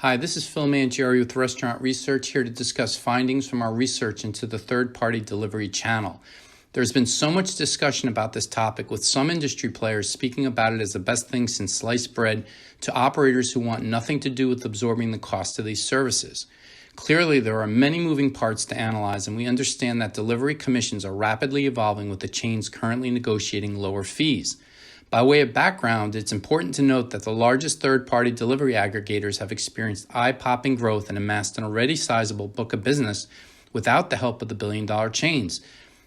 Hi, this is Phil Mangieri with Restaurant Research, here to discuss findings from our research into the third-party delivery channel. There's been so much discussion about this topic, with some industry players speaking about it as the best thing since sliced bread to operators who want nothing to do with absorbing the cost of these services. Clearly, there are many moving parts to analyze, and we understand that delivery commissions are rapidly evolving, with the chains currently negotiating lower fees. By way of background, it's important to note that the largest third-party delivery aggregators have experienced eye-popping growth and amassed an already sizable book of business without the help of the billion-dollar chains.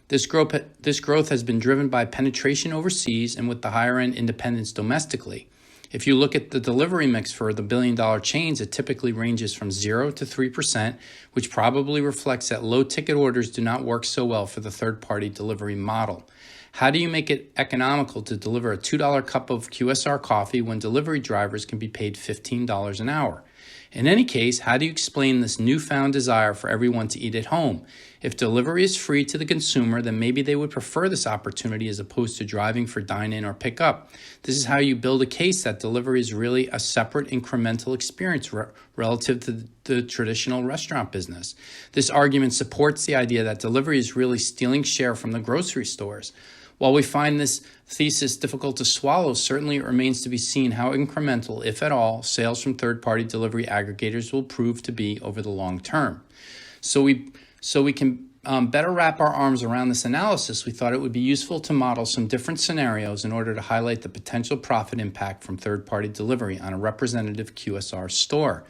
This growth has been driven by penetration overseas and with the higher-end independents domestically. If you look at the delivery mix for the billion-dollar chains, it typically ranges from 0 to 3%, which probably reflects that low-ticket orders do not work so well for the third-party delivery model. How do you make it economical to deliver a $2 cup of QSR coffee when delivery drivers can be paid $15 an hour? In any case, how do you explain this newfound desire for everyone to eat at home? If delivery is free to the consumer, then maybe they would prefer this opportunity as opposed to driving for dine-in or pick-up. This is how you build a case that delivery is really a separate incremental experience relative to the traditional restaurant business. This argument supports the idea that delivery is really stealing share from the grocery stores. While we find this thesis difficult to swallow, certainly it remains to be seen how incremental, if at all, sales from third-party delivery aggregators will prove to be over the long term. So we can better wrap our arms around this analysis, we thought it would be useful to model some different scenarios in order to highlight the potential profit impact from third-party delivery on a representative QSR store.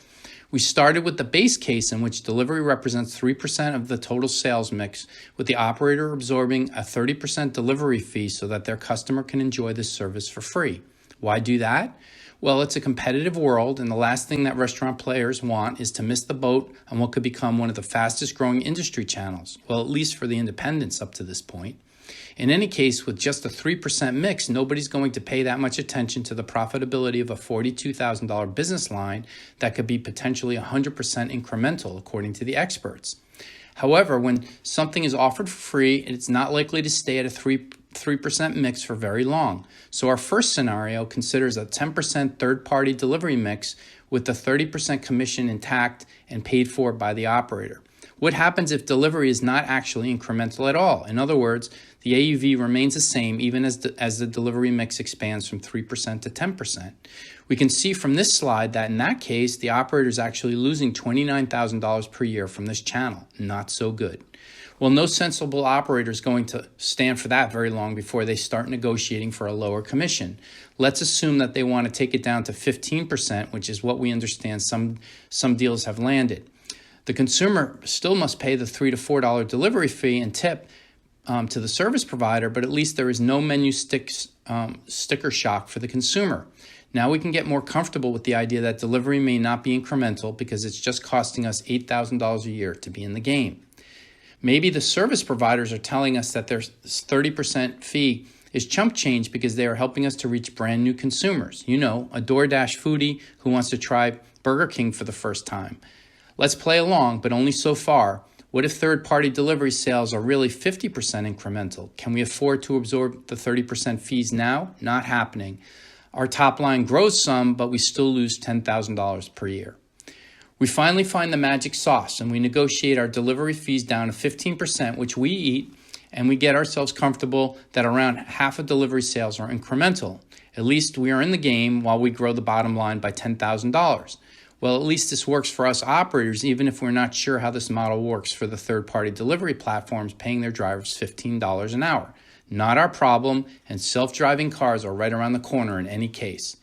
We started with the base case in which delivery represents 3% of the total sales mix, with the operator absorbing a 30% delivery fee so that their customer can enjoy this service for free. Why do that? Well, it's a competitive world, and the last thing that restaurant players want is to miss the boat on what could become one of the fastest growing industry channels, well, at least for the independents up to this point. In any case, with just a 3% mix, nobody's going to pay that much attention to the profitability of a $42,000 business line that could be potentially 100% incremental, according to the experts. However, when something is offered for free, it's not likely to stay at a 3% mix for very long. So our first scenario considers a 10% third-party delivery mix with the 30% commission intact and paid for by the operator. What happens if delivery is not actually incremental at all? In other words, the AUV remains the same even as the delivery mix expands from 3% to 10%. We can see from this slide that in that case, the operator is actually losing $29,000 per year from this channel. Not so good. Well, no sensible operator is going to stand for that very long before they start negotiating for a lower commission. Let's assume that they want to take it down to 15%, which is what we understand some deals have landed. The consumer still must pay the $3 to $4 delivery fee and tip to the service provider, but at least there is no menu sticker shock for the consumer. Now we can get more comfortable with the idea that delivery may not be incremental because it's just costing us $8,000 a year to be in the game. Maybe the service providers are telling us that their 30% fee is chump change because they are helping us to reach brand new consumers. You know, a DoorDash foodie who wants to try Burger King for the first time. Let's play along, but only so far. What if third-party delivery sales are really 50% incremental? Can we afford to absorb the 30% fees now? Not happening. Our top line grows some, but we still lose $10,000 per year. We finally find the magic sauce, and we negotiate our delivery fees down to 15%, which we eat, and we get ourselves comfortable that around half of delivery sales are incremental. At least we are in the game while we grow the bottom line by $10,000. Well, at least this works for us operators, even if we're not sure how this model works for the third-party delivery platforms paying their drivers $15 an hour. Not our problem, and self-driving cars are right around the corner in any case.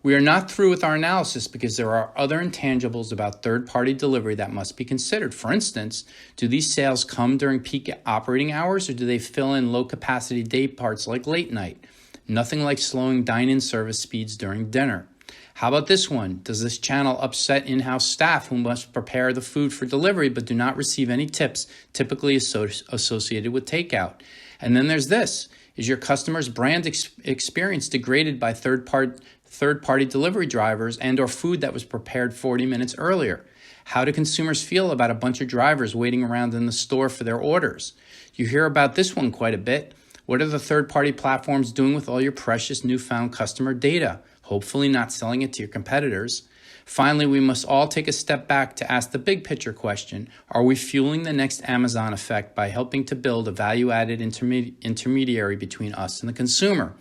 We are not through with our analysis because there are other intangibles about third-party delivery that must be considered. For instance, do these sales come during peak operating hours, or do they fill in low-capacity day parts like late night? Nothing like slowing dine-in service speeds during dinner. How about this one? Does this channel upset in-house staff who must prepare the food for delivery but do not receive any tips typically associated with takeout? And then there's this. Is your customer's brand experience degraded by third-party delivery drivers and or food that was prepared 40 minutes earlier? How do consumers feel about a bunch of drivers waiting around in the store for their orders? You hear about this one quite a bit. What are the third-party platforms doing with all your precious newfound customer data? Hopefully not selling it to your competitors. Finally, we must all take a step back to ask the big picture question: are we fueling the next Amazon effect by helping to build a value-added intermediary between us and the consumer?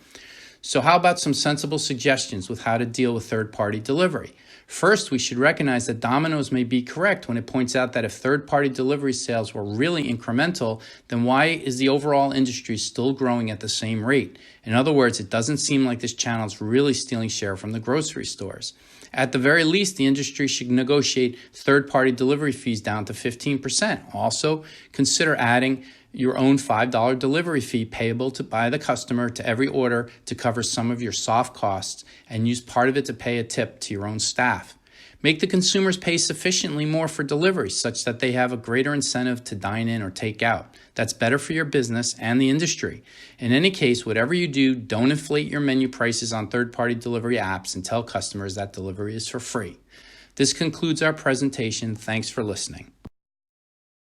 So how about some sensible suggestions with how to deal with third-party delivery? First, we should recognize that Domino's may be correct when it points out that if third-party delivery sales were really incremental, then why is the overall industry still growing at the same rate? In other words, it doesn't seem like this channel is really stealing share from the grocery stores. At the very least, the industry should negotiate third-party delivery fees down to 15%. Also, consider adding your own $5 delivery fee payable by the customer to every order to cover some of your soft costs, and use part of it to pay a tip to your own staff. Make the consumers pay sufficiently more for delivery such that they have a greater incentive to dine in or take out. That's better for your business and the industry. In any case, whatever you do, don't inflate your menu prices on third-party delivery apps and tell customers that delivery is for free. This concludes our presentation. Thanks for listening.